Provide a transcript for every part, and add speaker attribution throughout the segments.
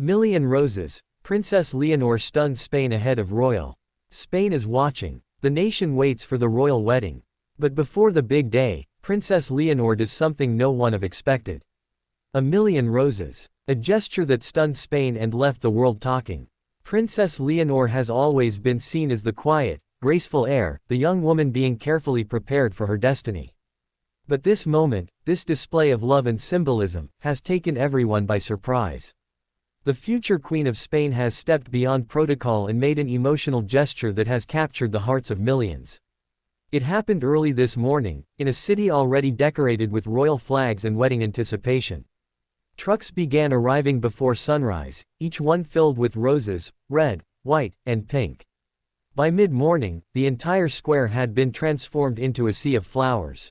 Speaker 1: Million roses. Princess Leonor stuns Spain ahead of royal. Spain is watching. The nation waits for the royal wedding. But before the big day, Princess Leonor does something no one have expected. A million roses. A gesture that stunned Spain and left the world talking. Princess Leonor has always been seen as the quiet, graceful heir, the young woman being carefully prepared for her destiny. But this moment, this display of love and symbolism, has taken everyone by surprise. The future Queen of Spain has stepped beyond protocol and made an emotional gesture that has captured the hearts of millions. It happened early this morning, in a city already decorated with royal flags and wedding anticipation. Trucks began arriving before sunrise, each one filled with roses, red, white, and pink. By mid-morning, the entire square had been transformed into a sea of flowers.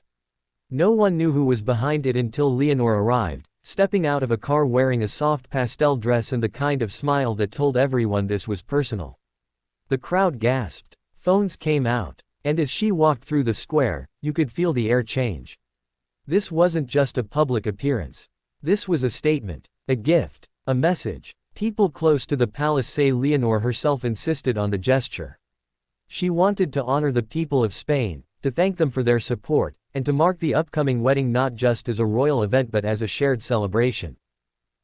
Speaker 1: No one knew who was behind it until Leonor arrived, stepping out of a car wearing a soft pastel dress and the kind of smile that told everyone this was personal. The crowd gasped. Phones came out. And as she walked through the square, you could feel the air change. This wasn't just a public appearance. This was a statement, a gift, a message. People close to the palace say Leonor herself insisted on the gesture. She wanted to honor the people of Spain, to thank them for their support, and to mark the upcoming wedding not just as a royal event but as a shared celebration.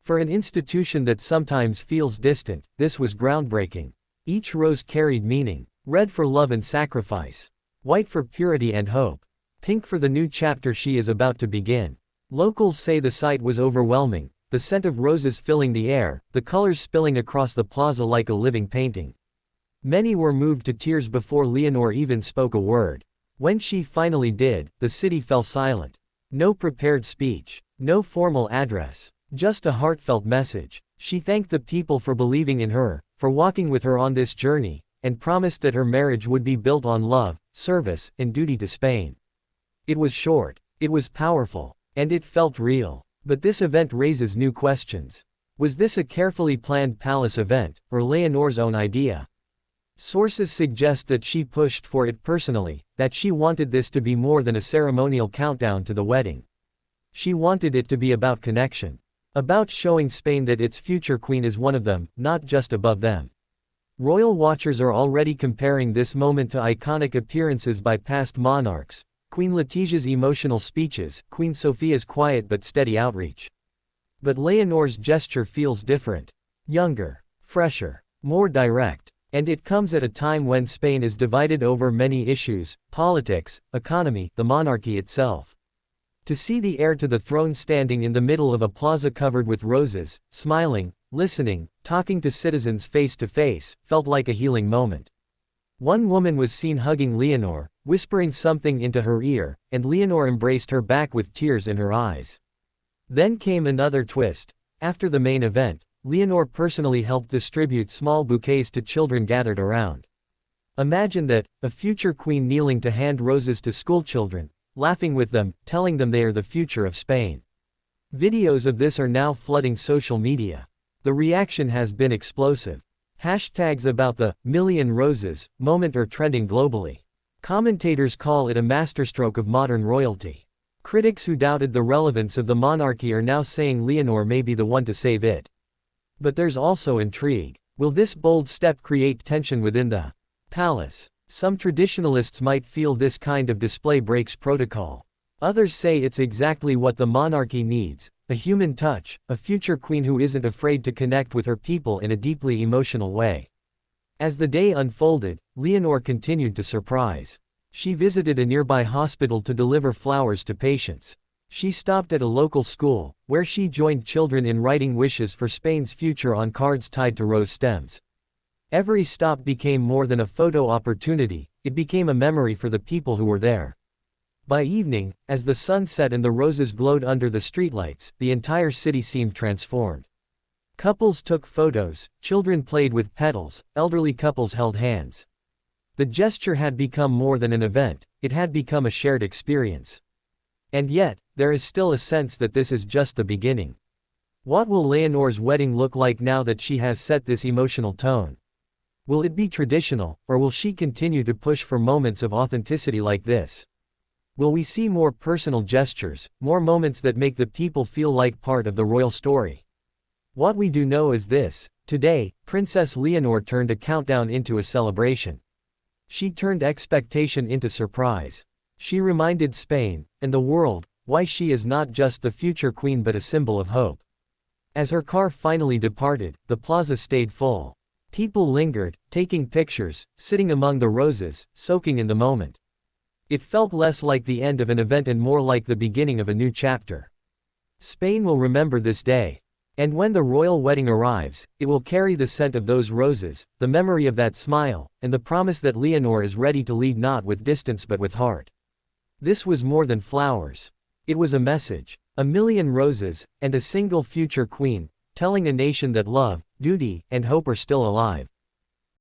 Speaker 1: For an institution that sometimes feels distant, this was groundbreaking. Each rose carried meaning. Red for love and sacrifice. White for purity and hope. Pink for the new chapter she is about to begin. Locals say the sight was overwhelming, the scent of roses filling the air, the colors spilling across the plaza like a living painting. Many were moved to tears before Leonor even spoke a word. When she finally did, the city fell silent. No prepared speech. No formal address. Just a heartfelt message. She thanked the people for believing in her, for walking with her on this journey, and promised that her marriage would be built on love, service, and duty to Spain. It was short, it was powerful, and it felt real. But this event raises new questions. Was this a carefully planned palace event, or Leonor's own idea? Sources suggest that she pushed for it personally, that she wanted this to be more than a ceremonial countdown to the wedding. She wanted it to be about connection. About showing Spain that its future queen is one of them, not just above them. Royal watchers are already comparing this moment to iconic appearances by past monarchs, Queen Letitia's emotional speeches, Queen Sophia's quiet but steady outreach. But Leonor's gesture feels different. Younger, fresher, more direct. And it comes at a time when Spain is divided over many issues: politics, economy, the monarchy itself. To see the heir to the throne standing in the middle of a plaza covered with roses, smiling, listening, talking to citizens face to face, felt like a healing moment. One woman was seen hugging Leonor, whispering something into her ear, and Leonor embraced her back with tears in her eyes. Then came another twist. After the main event, Leonor personally helped distribute small bouquets to children gathered around. Imagine that, a future queen kneeling to hand roses to schoolchildren, laughing with them, telling them they are the future of Spain. Videos of this are now flooding social media. The reaction has been explosive. Hashtags about the "million roses" moment are trending globally. Commentators call it a masterstroke of modern royalty. Critics who doubted the relevance of the monarchy are now saying Leonor may be the one to save it. But there's also intrigue. Will this bold step create tension within the palace? Some traditionalists might feel this kind of display breaks protocol. Others say it's exactly what the monarchy needs: a human touch, a future queen who isn't afraid to connect with her people in a deeply emotional way. As the day unfolded, Leonor continued to surprise. She visited a nearby hospital to deliver flowers to patients. She stopped at a local school, where she joined children in writing wishes for Spain's future on cards tied to rose stems. Every stop became more than a photo opportunity, it became a memory for the people who were there. By evening, as the sun set and the roses glowed under the streetlights, the entire city seemed transformed. Couples took photos, children played with petals, elderly couples held hands. The gesture had become more than an event, it had become a shared experience. And yet, there is still a sense that this is just the beginning. What will Leonor's wedding look like now that she has set this emotional tone? Will it be traditional, or will she continue to push for moments of authenticity like this? Will we see more personal gestures, more moments that make the people feel like part of the royal story? What we do know is this: today, Princess Leonor turned a countdown into a celebration. She turned expectation into surprise. She reminded Spain, and the world, why she is not just the future queen but a symbol of hope. As her car finally departed, the plaza stayed full. People lingered, taking pictures, sitting among the roses, soaking in the moment. It felt less like the end of an event and more like the beginning of a new chapter. Spain will remember this day. And when the royal wedding arrives, it will carry the scent of those roses, the memory of that smile, and the promise that Leonor is ready to lead not with distance but with heart. This was more than flowers. It was a message. A million roses, and a single future queen, telling a nation that love, duty, and hope are still alive.